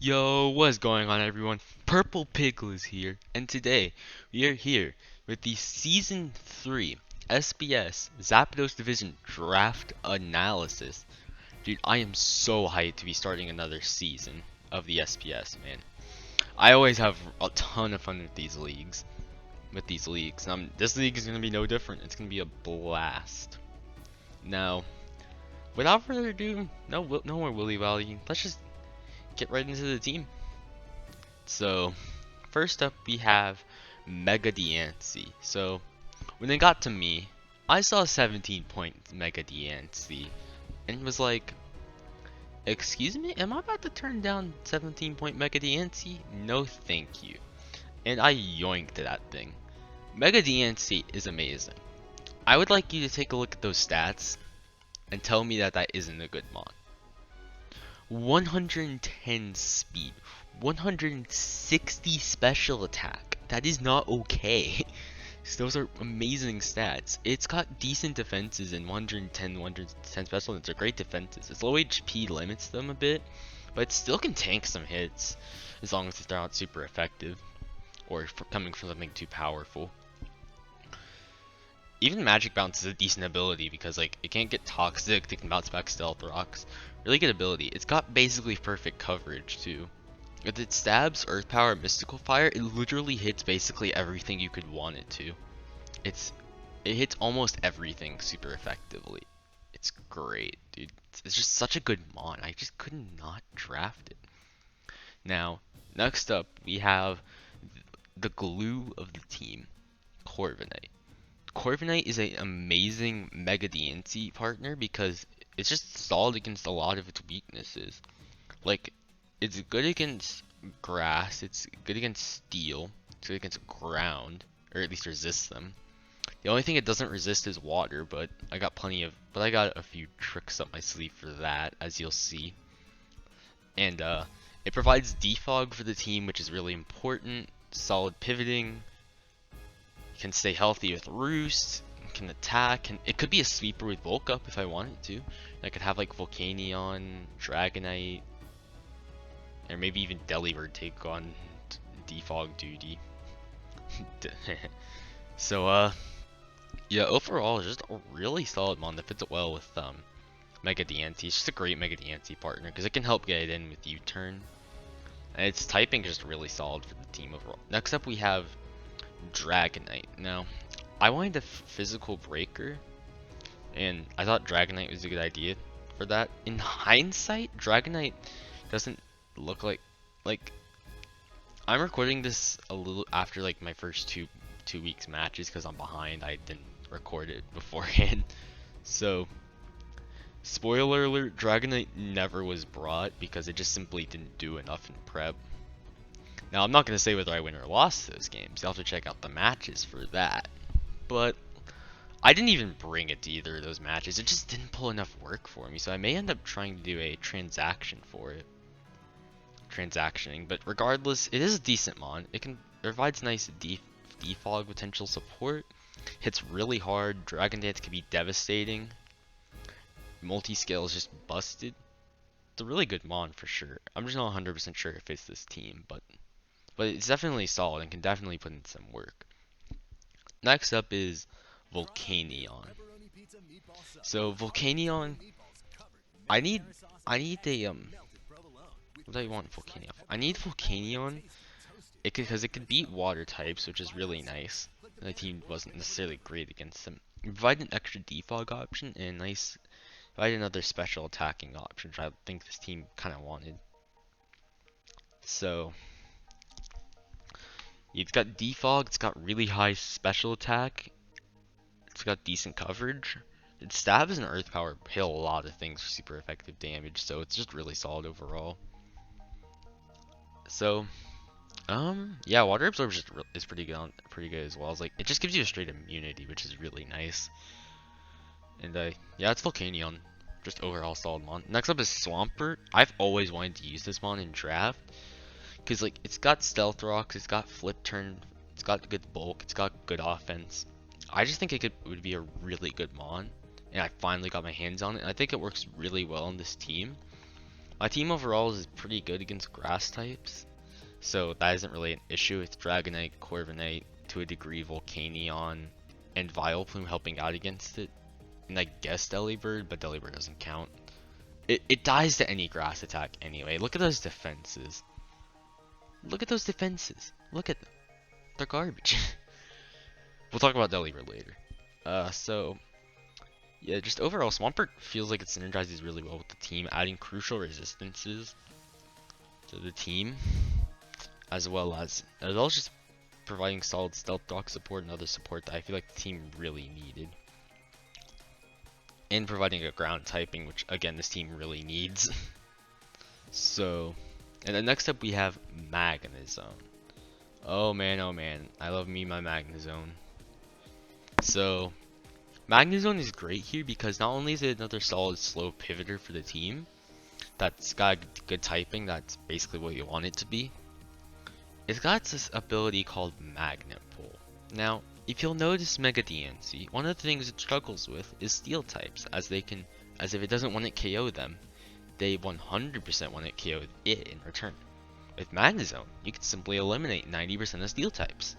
Yo, what's going on everyone? Purple Pickle is here, and today we are here with the Season 3 SPS Zapdos Division Draft Analysis. Dude, I am so hyped to be starting another season of the SPS, man. I always have a ton of fun with these leagues. This league is going to be no different. It's going to be a blast. Now, without further ado, no more willy-wally. Let's just get right into the team. So, first up we have Mega Diancie. So, when it got to me, I saw 17 point Mega Diancie and was like, excuse me, am I about to turn down 17 point Mega Diancie? No thank you. And I yoinked that thing. Mega Diancie is amazing. I would like you to take a look at those stats and tell me that that isn't a good mod. 110 speed, 160 special attack. That is not okay. So those are amazing stats. It's got decent defenses and 110 special. It's a great defenses. Its low HP limits them a bit, but it still can tank some hits as long as they're not super effective or coming from something too powerful. Even Magic Bounce is a decent ability because like it can't get toxic, it can bounce back Stealth Rocks. Really good ability. It's got basically perfect coverage too. With its stabs, Earth Power, Mystical Fire, it literally hits basically everything you could want it to. It hits almost everything super effectively. It's great, dude. It's just such a good mon. I just could not draft it. Now, next up we have the glue of the team, Corviknight. Corviknight is an amazing Mega Diancie partner because it's just solid against a lot of its weaknesses. Like, it's good against grass, it's good against steel, it's good against ground, or at least resists them. The only thing it doesn't resist is water, but I got a few tricks up my sleeve for that, as you'll see. And it provides defog for the team, which is really important. Solid pivoting. Can stay healthy with Roost, can attack, and it could be a sweeper with Bulk Up if I wanted to. I could have like Volcanion, Dragonite, or maybe even Delibird take on defog duty. So yeah, overall just a really solid mon that fits it well with Mega Diancie. It's just a great Mega Diancie partner because it can help get it in with U-turn. And its typing is just really solid for the team overall. Next up we have Dragonite. Now, I wanted a physical breaker, and I thought Dragonite was a good idea for that. In hindsight, Dragonite doesn't look like I'm recording this a little after like my first two weeks matches because I'm behind. I didn't record it beforehand. So, spoiler alert: Dragonite never was brought because it just simply didn't do enough in prep. Now, I'm not going to say whether I win or lost those games. You'll have to check out the matches for that. But I didn't even bring it to either of those matches. It just didn't pull enough work for me. So I may end up trying to do a transaction for it. Transactioning. But regardless, it is a decent mon. It provides nice defog potential support. Hits really hard. Dragon Dance can be devastating. Multi-scale is just busted. It's a really good mon for sure. I'm just not 100% sure it fits this team, but it's definitely solid and can definitely put in some work. Next up is Volcanion. So Volcanion, I need a what do I want Volcanion? I need Volcanion because it could beat water types, which is really nice. The team wasn't necessarily great against them. Provide an extra defog option and provide another special attacking option, which I think this team kind of wanted. So it's got defog, it's got really high special attack, it's got decent coverage. Its stabs and earth power hit a lot of things for super effective damage, so it's just really solid overall. So, yeah, water absorption is pretty good as well. It's like it just gives you a straight immunity, which is really nice. And yeah, it's Volcanion, just overall solid mon. Next up is Swampert. I've always wanted to use this mon in draft. Because like it's got stealth rocks, it's got flip turn, it's got good bulk, it's got good offense. I just think it would be a really good mon, and I finally got my hands on it. And I think it works really well on this team. My team overall is pretty good against grass types, so that isn't really an issue. It's Dragonite, Corviknight, to a degree Volcanion, and Vileplume helping out against it. And I guess Delibird, but Delibird doesn't count. It dies to any grass attack anyway. Look at those defenses. Look at those defenses. Look at them. They're garbage. We'll talk about Delibird later. So yeah, just overall, Swampert feels like it synergizes really well with the team, adding crucial resistances to the team, as well as just providing solid stealth rock support and other support that I feel like the team really needed. And providing a ground typing, which again this team really needs. So, and then next up we have Magnezone. Oh man, I love me my Magnezone. So, Magnezone is great here because not only is it another solid slow pivoter for the team, that's got good typing, that's basically what you want it to be. It's got this ability called Magnet Pull. Now, if you'll notice Mega Diancie, one of the things it struggles with is steel types, as if it doesn't want it KO them, they 100% want it KO it in return. With Magnezone, you can simply eliminate 90% of steel types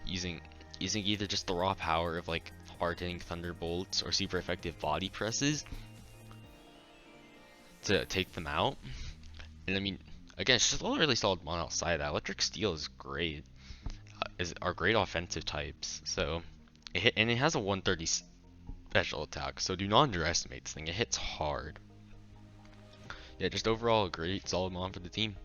using either just the raw power of like hard-hitting thunderbolts or super effective body presses to take them out. And I mean, again, it's just a really solid mon outside of that. Electric Steel is great. Are great offensive types. So it has a 130 special attack. So do not underestimate this thing. It hits hard. Yeah, just overall a great solid mon for the team.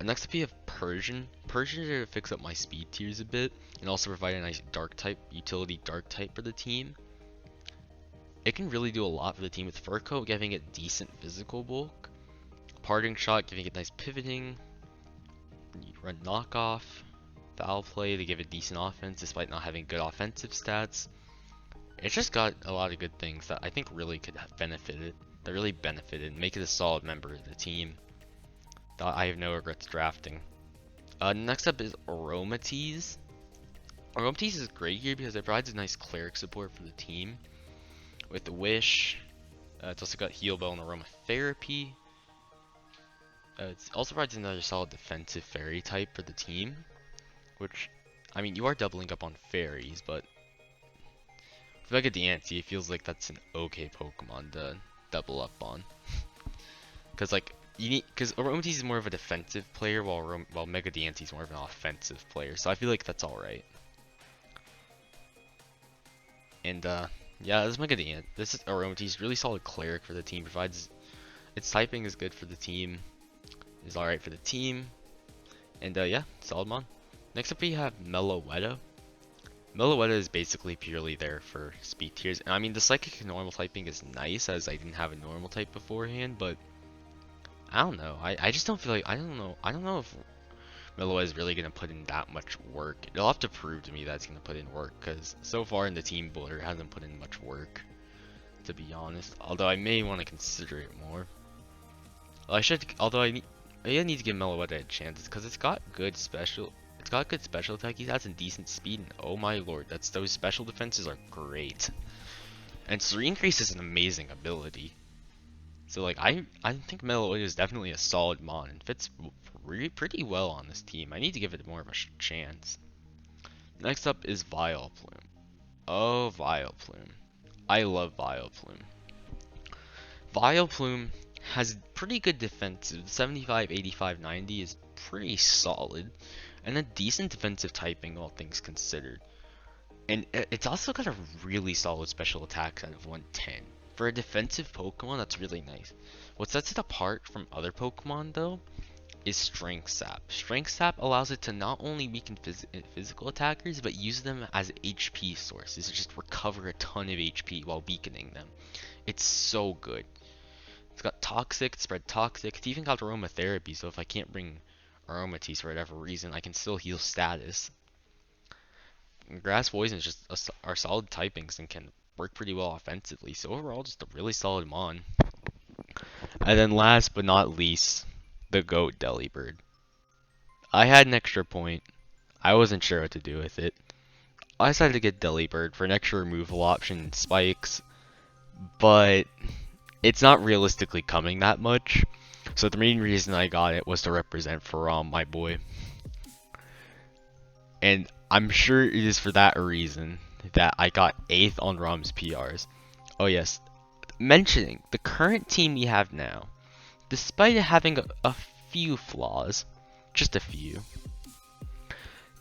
Next up we have Persian. Persian is to fix up my speed tiers a bit and also provide a nice dark type, utility dark type for the team. It can really do a lot for the team with Fur Coat giving it decent physical bulk, Parting Shot giving it nice pivoting, you run Knockoff, Foul Play to give it decent offense despite not having good offensive stats. It's just got a lot of good things that I think really could have benefited, make it a solid member of the team that I have no regrets drafting. Next up is Aromatise. Aromatise is great here because it provides a nice cleric support for the team. With the Wish, it's also got Heal Bell and Aromatherapy. It also provides another solid defensive fairy type for the team. Which, I mean, you are doubling up on fairies, but with Mega Diancie, it feels like that's an okay Pokemon to double up on. Because Aromatise is more of a defensive player, while Mega Diancie is more of an offensive player. So I feel like that's all right. And yeah, this Mega Diancie, this is Aromatise, really solid cleric for the team. Provides its typing is good for the team, is all right for the team, and yeah, solid mon. Next up we have Meloetta. Meloetta is basically purely there for speed tiers. And I mean, the psychic and normal typing is nice, as I didn't have a normal type beforehand, but I don't know. I just don't feel like, I don't know if Meloetta is really going to put in that much work. It'll have to prove to me that it's going to put in work, because so far in the team builder, it hasn't put in much work, to be honest. Although I may want to consider it more. I need to give Meloetta a chance, because it's got good special attack, he has some decent speed, and oh my lord, those special defenses are great. And Serene Increase is an amazing ability. So like I think Meloetta is definitely a solid mon and fits pretty well on this team. I need to give it more of a chance. Next up is Vileplume. Oh, Vileplume. I love Vileplume. Vileplume has pretty good defensive. 75, 85, 90 is pretty solid. And a decent defensive typing, all things considered. And it's also got a really solid special attack out of 110. For a defensive Pokemon, that's really nice. What sets it apart from other Pokemon, though, is Strength Sap. Strength Sap allows it to not only weaken physical attackers, but use them as HP sources to just recover a ton of HP while weakening them. It's so good. It's got Toxic, Spread Toxic, it's even got Aromatherapy, so if I can't bring Aromatise for whatever reason, I can still heal status. And Grass Poison is just are solid typings and can work pretty well offensively, so overall just a really solid mon. And then last but not least, the GOAT Delibird. I had an extra point. I wasn't sure what to do with it. I decided to get Delibird for an extra removal option and spikes, but it's not realistically coming that much. So the main reason I got it was to represent for my boy. And I'm sure it is for that reason that I got 8th on Rom's PRs. Oh yes, mentioning the current team we have now, despite it having a few flaws, just a few,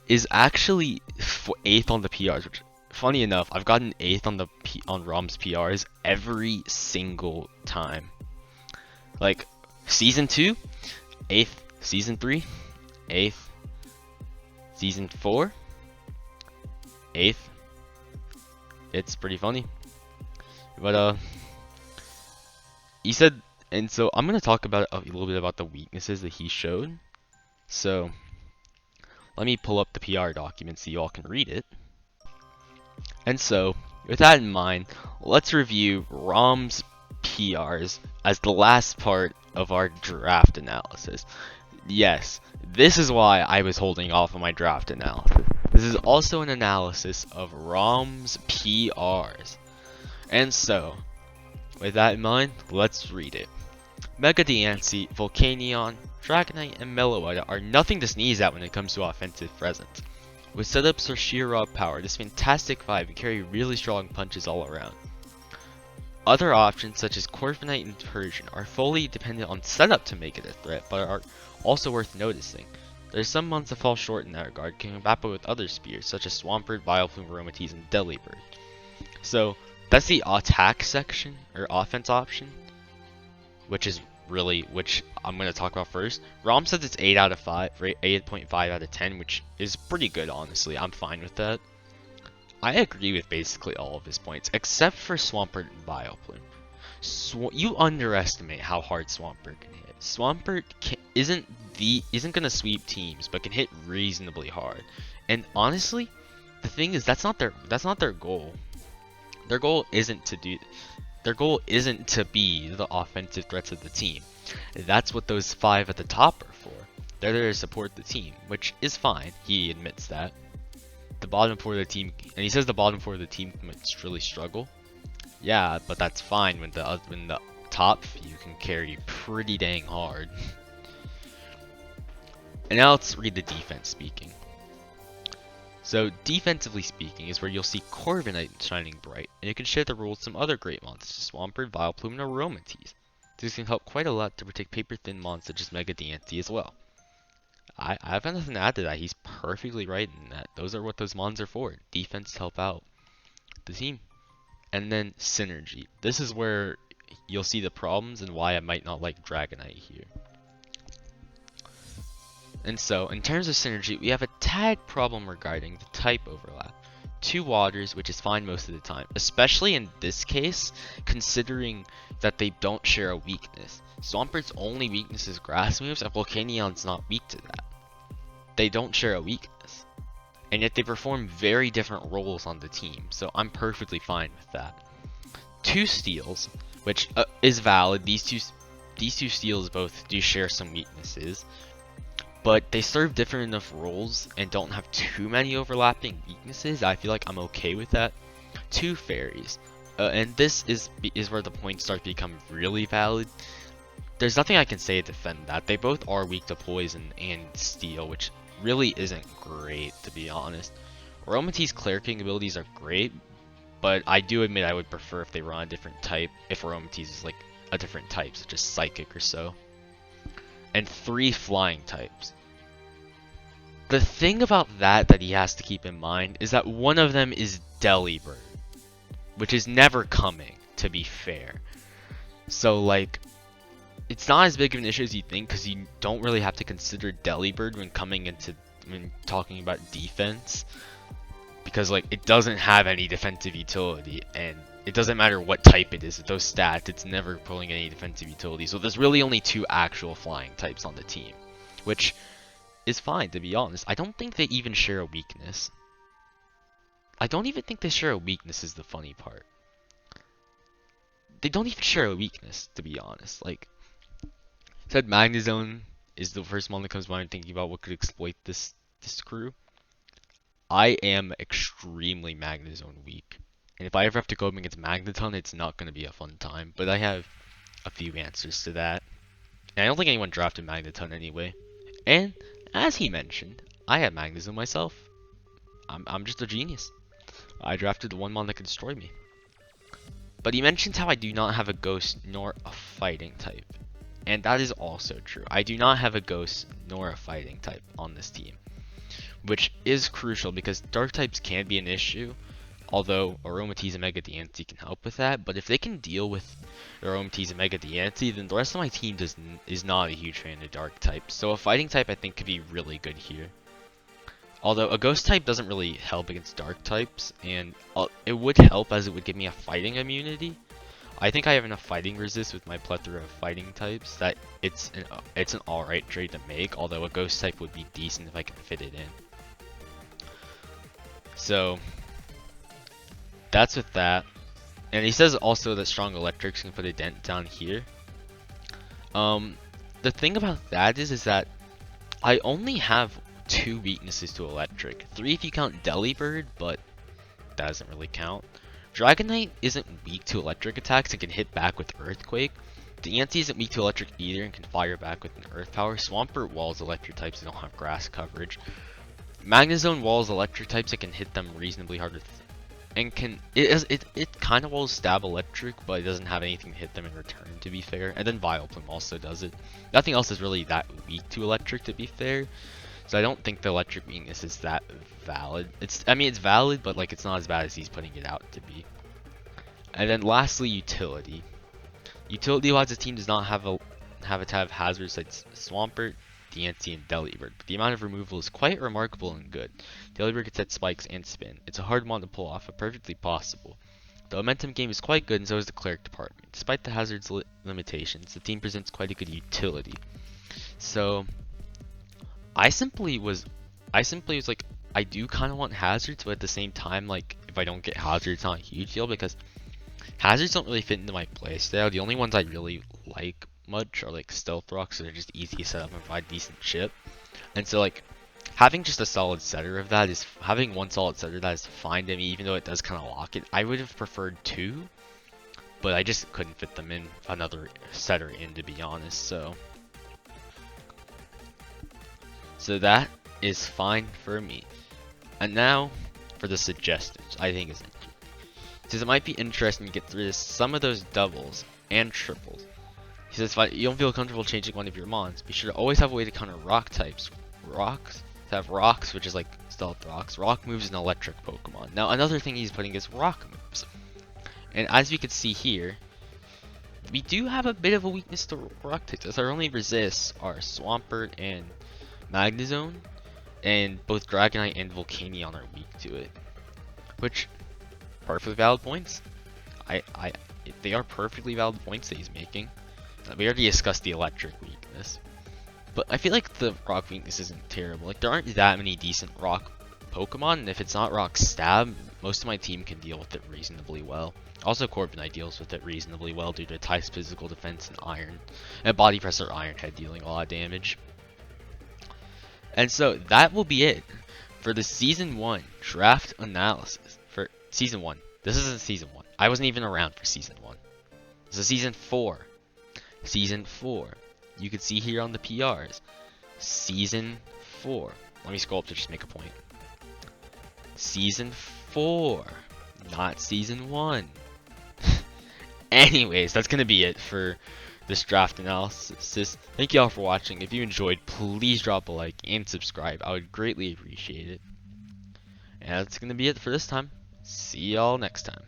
is actually 8th on the PRs, which, funny enough, I've gotten 8th on Rom's PRs every single time. Like, Season 2, 8th, Season 3, 8th, Season 4, 8th. It's pretty funny. But, he said, and so I'm going to talk about a little bit about the weaknesses that he showed. So, let me pull up the PR document so you all can read it. And so, with that in mind, let's review Rom's PRs as the last part of our draft analysis. Yes, this is why I was holding off on my draft analysis. This is also an analysis of Rom's PRs. And so, with that in mind, let's read it. Mega Diancie, Volcanion, Dragonite, and Meloetta are nothing to sneeze at when it comes to offensive presence. With setups for sheer raw power, this fantastic vibe can carry really strong punches all around. Other options such as Corviknight and Persian are fully dependent on setup to make it a threat, but are also worth noticing. There are some mons that fall short in that regard, can battle with other spears such as Swampert, Vileplume, Aromatise, and Delibird. So that's the attack section, or offense option, which I'm going to talk about first. Rom says it's 8 out of 5, 8.5 out of 10, which is pretty good, honestly. I'm fine with that. I agree with basically all of his points, except for Swampert and Vileplume. You underestimate how hard Swampert can hit. Swampert isn't going to sweep teams, but can hit reasonably hard. And honestly, the thing is, that's not their goal. Their goal isn't to be the offensive threats of the team. That's what those 5 at the top are for. They're there to support the team, which is fine. He admits that. The bottom 4 of the team, and he says the bottom 4 of the team might really struggle. Yeah, but that's fine when the top few can carry pretty dang hard. And now let's read the defense speaking. So, defensively speaking is where you'll see Corviknight shining bright, and it can share the role with some other great mons, such as Swampert, Vileplume, and Aromatise. This can help quite a lot to protect paper-thin mons such as Mega Diancie as well. I have nothing to add to that. He's perfectly right in that. Those are what those mons are for. Defense to help out the team. And then synergy. This is where you'll see the problems and why I might not like Dragonite here. And so, in terms of synergy, we have a tad problem regarding the type overlap. 2 waters, which is fine most of the time, especially in this case, considering that they don't share a weakness. Swampert's only weakness is grass moves, and Volcanion's not weak to that. They don't share a weakness. And yet they perform very different roles on the team, so I'm perfectly fine with that. 2 steals, which is valid. These two steals both do share some weaknesses, but they serve different enough roles and don't have too many overlapping weaknesses. I feel like I'm okay with that. 2 fairies, and this is where the points start to become really valid. There's nothing I can say to defend that. They both are weak to poison and steel, which really isn't great, to be honest. Aromatise cleriking abilities are great, but I do admit I would prefer if they were on a different type, if Aromatise is like a different type, such as psychic or so. And 3 flying types. The thing about that he has to keep in mind is that one of them is Delibird, which is never coming, to be fair. So like, it's not as big of an issue as you think, because you don't really have to consider Delibird when talking about defense, because like it doesn't have any defensive utility, and it doesn't matter what type it is. With those stats, it's never pulling any defensive utility. So there's really only 2 actual flying types on the team, which is fine, to be honest. I don't think they even share a weakness. I don't even think they share a weakness is the funny part. They don't even share a weakness, to be honest. Like, said Magnezone is the first one that comes to mind thinking about what could exploit this crew. I am extremely Magnezone weak. And if I ever have to go up against Magneton, it's not going to be a fun time. But I have a few answers to that. And I don't think anyone drafted Magneton anyway. And as he mentioned, I have Magneton myself. I'm just a genius. I drafted the one mon that could destroy me. But he mentions how I do not have a ghost nor a fighting type. And that is also true. I do not have a ghost nor a fighting type on this team. Which is crucial because dark types can be an issue. Although Aromatise and Mega Diancie can help with that. But if they can deal with Aromatise and Mega Diancie, then the rest of my team is not a huge fan of dark types. So a fighting type I think could be really good here. Although a ghost type doesn't really help against dark types, and it would help as it would give me a fighting immunity. I think I have enough fighting resist with my plethora of fighting types that it's an alright trade to make, although a ghost type would be decent if I can fit it in. So that's with that. And he says also that strong electrics can put a dent down here. The thing about that is that I only have 2 weaknesses to electric. 3 if you count Delibird, but that doesn't really count. Dragonite isn't weak to electric attacks and can hit back with Earthquake. Diancie isn't weak to electric either and can fire back with an Earth Power. Swampert walls electric types that don't have grass coverage. Magnezone walls electric types that can hit them reasonably hard with, and can it kind of walls stab electric, but it doesn't have anything to hit them in return, to be fair. And then Vileplume also does it. Nothing else is really that weak to electric, to be fair. So I don't think the electric weakness is that valid. I mean it's valid, but like it's not as bad as he's putting it out to be. And then lastly, utility. Utility-wise, the team does not have to have hazards like Swampert, Diancie, and Delibird, but the amount of removal is quite remarkable and good. Delibird can set spikes and spin. It's a hard mon to pull off, but perfectly possible. The momentum game is quite good, and so is the cleric department. Despite the hazards limitations, the team presents quite a good utility. So I simply was like, I do kind of want hazards, but at the same time, like, if I don't get hazards, it's not a huge deal because hazards don't really fit into my playstyle. The only ones I really like much are like stealth rocks, so they're just easy to set up and provide decent chip. And so like having just a solid setter of that is having one solid setter that is fine to me, even though it does kind of lock it. I would have preferred 2, but I just couldn't fit them in another setter in, to be honest. So that is fine for me. And now for the suggestions, I think is interesting. Says it might be interesting to get through some of those doubles and triples. He says if you don't feel comfortable changing one of your mons, be sure to always have a way to counter rock types. To have rocks, which is like stealth rocks. Rock moves an electric Pokemon. Now another thing he's putting is rock moves. And as you can see here, we do have a bit of a weakness to rock types. Our only resists are Swampert and Magnezone, and both Dragonite and Volcanion are weak to it. Which, perfectly valid points. They are perfectly valid points that he's making. We already discussed the electric weakness. But I feel like the rock weakness isn't terrible. Like, there aren't that many decent rock Pokemon, and if it's not rock stab, most of my team can deal with it reasonably well. Also, Corviknight deals with it reasonably well due to Type's physical defense and iron. And Body Pressure Iron Head dealing a lot of damage. And so, that will be it for the Season 1 draft analysis. For Season 1. This isn't Season 1. I wasn't even around for Season 1. This is Season 4. Season 4. You can see here on the PRs. Season 4. Let me scroll up to just make a point. Season 4. Not Season 1. Anyways, that's going to be it for this draft analysis. Thank you all for watching. If you enjoyed, please drop a like and subscribe. I would greatly appreciate it. And that's going to be it for this time. See y'all next time.